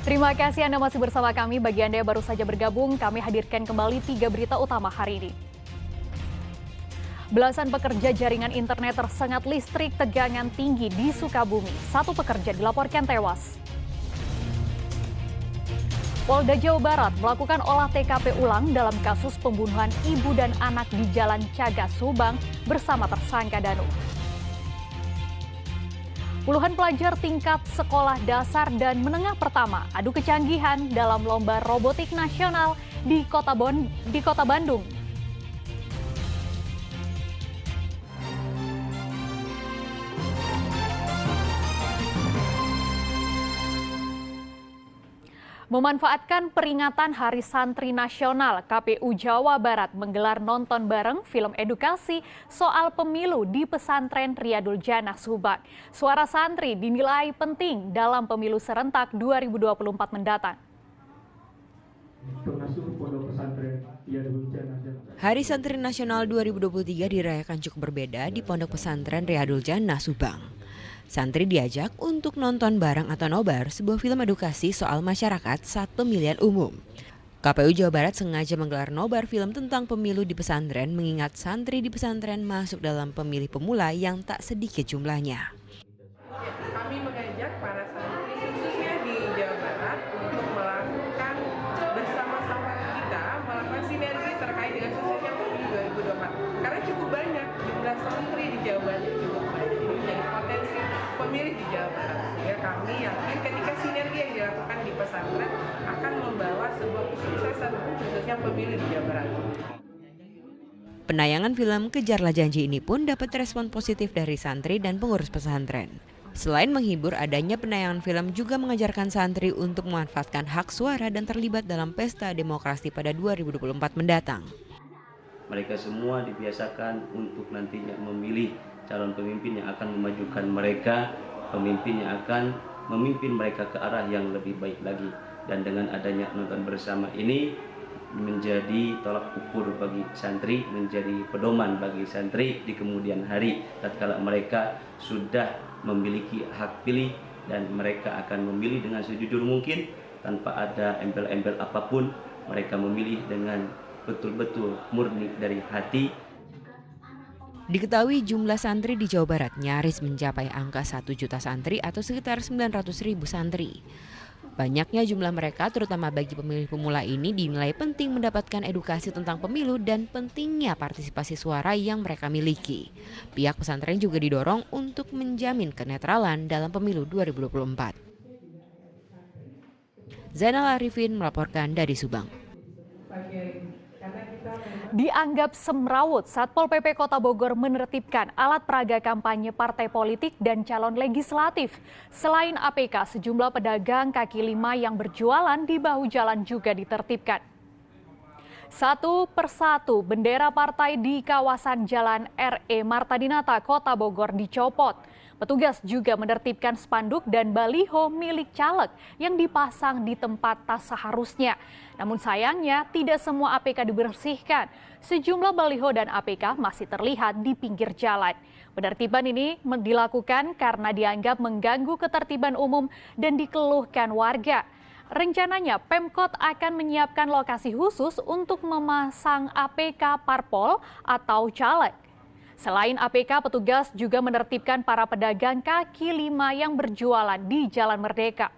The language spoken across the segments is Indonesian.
Terima kasih Anda masih bersama kami. Bagi Anda yang baru saja bergabung, kami hadirkan kembali 3 berita utama hari ini. Belasan pekerja jaringan internet tersengat listrik tegangan tinggi di Sukabumi. 1 pekerja dilaporkan tewas. Polda Jawa Barat melakukan olah TKP ulang dalam kasus pembunuhan ibu dan anak di Jalan Cagas, Subang bersama tersangka Danu. Puluhan pelajar tingkat sekolah dasar dan menengah pertama adu kecanggihan dalam lomba robotik nasional di Kota Bandung. Memanfaatkan peringatan Hari Santri Nasional, KPU Jawa Barat menggelar nonton bareng film edukasi soal pemilu di pesantren Riyadul Jannah, Subang. Suara santri dinilai penting dalam pemilu serentak 2024 mendatang. Hari Santri Nasional 2023 dirayakan cukup berbeda di Pondok Pesantren Riyadul Jannah, Subang. Santri diajak untuk nonton bareng atau nobar sebuah film edukasi soal masyarakat saat pemilihan umum. KPU Jawa Barat sengaja menggelar nobar film tentang pemilu di pesantren mengingat santri di pesantren masuk dalam pemilih pemula yang tak sedikit jumlahnya. Kami mengajak para santri khususnya di Jawa Barat untuk melakukan bersama-sama kita melakukan sinergi terkait dengan khususnya pemilu 2024. Karena cukup banyak jumlah santri di Jawa Barat cukup banyak. Ini menjadi potensi pemilih di Jawa Barat. Ya, kami yakin ketika sinergi yang dilakukan di pesantren akan membawa sebuah kesuksesan khususnya pemilih di Jawa Barat. Penayangan film Kejarlah Janji ini pun dapat respon positif dari santri dan pengurus pesantren. Selain menghibur, adanya penayangan film juga mengajarkan santri untuk memanfaatkan hak suara dan terlibat dalam pesta demokrasi pada 2024 mendatang. Mereka semua dibiasakan untuk nantinya memilih calon pemimpin yang akan memajukan mereka, pemimpin yang akan memimpin mereka ke arah yang lebih baik lagi. Dan dengan adanya nonton bersama ini menjadi tolak ukur bagi santri, menjadi pedoman bagi santri di kemudian hari tatkala mereka sudah memiliki hak pilih dan mereka akan memilih dengan sejujur mungkin tanpa ada embel-embel apapun. Mereka memilih dengan betul-betul murni dari hati. Diketahui jumlah santri di Jawa Barat nyaris mencapai angka 1 juta santri atau sekitar 900.000 santri. Banyaknya jumlah mereka terutama bagi pemilih pemula ini dinilai penting mendapatkan edukasi tentang pemilu dan pentingnya partisipasi suara yang mereka miliki. Pihak pesantren juga didorong untuk menjamin kenetralan dalam pemilu 2024. Zainal Arifin melaporkan dari Subang. Dianggap semrawut, Satpol PP Kota Bogor menertibkan alat peraga kampanye partai politik dan calon legislatif. Selain APK, sejumlah pedagang kaki lima yang berjualan di bahu jalan juga ditertibkan. Satu persatu bendera partai di kawasan Jalan RE Marta Dinata, Kota Bogor dicopot. Petugas juga menertibkan spanduk dan baliho milik caleg yang dipasang di tempat tak seharusnya. Namun sayangnya tidak semua APK dibersihkan. Sejumlah baliho dan APK masih terlihat di pinggir jalan. Penertiban ini dilakukan karena dianggap mengganggu ketertiban umum dan dikeluhkan warga. Rencananya Pemkot akan menyiapkan lokasi khusus untuk memasang APK parpol atau caleg. Selain APK, petugas juga menertibkan para pedagang kaki lima yang berjualan di Jalan Merdeka.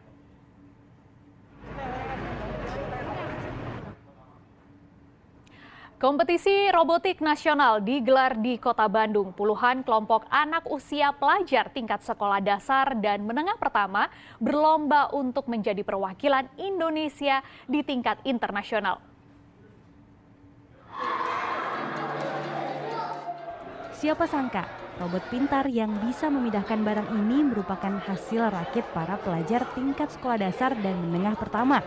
Kompetisi robotik nasional digelar di Kota Bandung. Puluhan kelompok anak usia pelajar tingkat sekolah dasar dan menengah pertama berlomba untuk menjadi perwakilan Indonesia di tingkat internasional. Siapa sangka, robot pintar yang bisa memindahkan barang ini merupakan hasil rakit para pelajar tingkat sekolah dasar dan menengah pertama.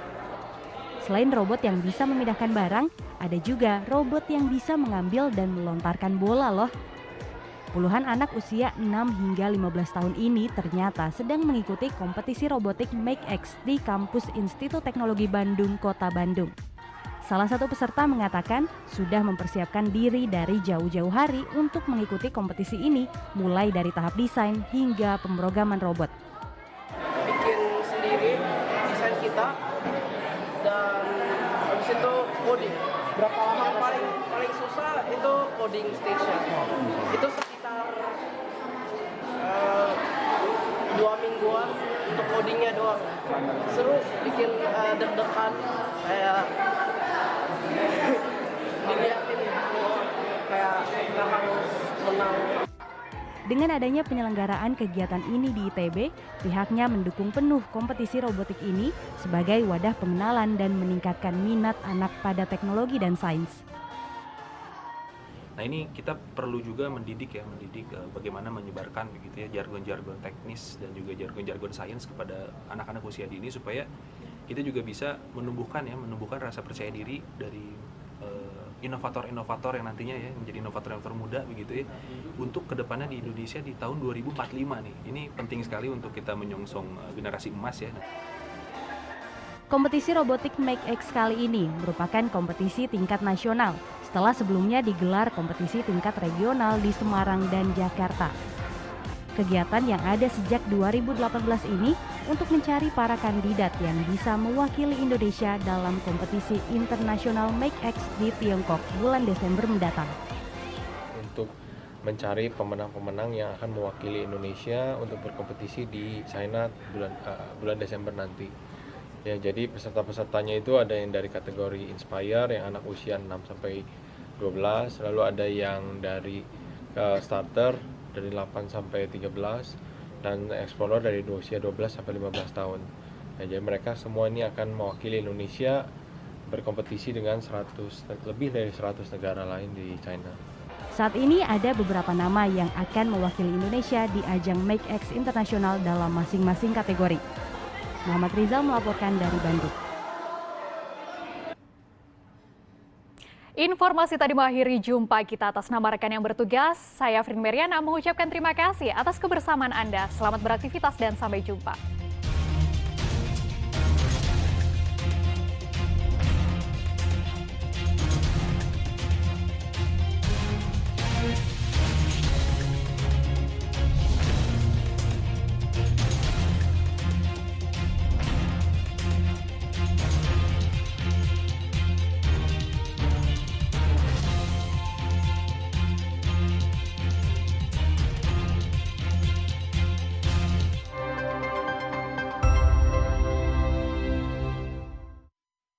Selain robot yang bisa memindahkan barang, ada juga robot yang bisa mengambil dan melontarkan bola loh. Puluhan anak usia 6 hingga 15 tahun ini ternyata sedang mengikuti kompetisi robotik MakeX di kampus Institut Teknologi Bandung, Kota Bandung. Salah satu peserta mengatakan sudah mempersiapkan diri dari jauh-jauh hari untuk mengikuti kompetisi ini, mulai dari tahap desain hingga pemrograman robot. Bikin sendiri desain kita, coding station. Itu sekitar 2 mingguan untuk codingnya doang. Seru, bikin deg-degan, kayak dilihatin kayak kita harus menang. Dengan adanya penyelenggaraan kegiatan ini di ITB, pihaknya mendukung penuh kompetisi robotik ini sebagai wadah pengenalan dan meningkatkan minat anak pada teknologi dan sains. Nah ini kita perlu juga mendidik bagaimana menyebarkan begitu ya jargon-jargon teknis dan juga jargon-jargon sains kepada anak-anak usia dini supaya kita juga bisa menumbuhkan rasa percaya diri dari inovator-inovator yang nantinya ya menjadi inovator muda begitu ya untuk kedepannya di Indonesia di tahun 2045 nih. Ini penting sekali untuk kita menyongsong generasi emas ya. Kompetisi robotik MakeX kali ini merupakan kompetisi tingkat nasional setelah sebelumnya digelar kompetisi tingkat regional di Semarang dan Jakarta. Kegiatan yang ada sejak 2018 ini untuk mencari para kandidat yang bisa mewakili Indonesia dalam kompetisi internasional MakeX di Tiongkok bulan Desember mendatang. Untuk mencari pemenang-pemenang yang akan mewakili Indonesia untuk berkompetisi di China bulan Desember nanti. Ya, jadi peserta-pesertanya itu ada yang dari kategori Inspire yang anak usia 6 sampai 12, lalu ada yang dari starter dari 8 sampai 13 dan Explorer dari usia 12 sampai 15 tahun. Nah, jadi mereka semua ini akan mewakili Indonesia berkompetisi dengan lebih dari 100 negara lain di China. Saat ini ada beberapa nama yang akan mewakili Indonesia di ajang MakeX Internasional dalam masing-masing kategori. Muhammad Rizal melaporkan dari Bandung. Informasi tadi mengakhiri jumpa kita. Atas nama rekan yang bertugas, saya Frin Meriana mengucapkan terima kasih atas kebersamaan Anda. Selamat beraktivitas dan sampai jumpa.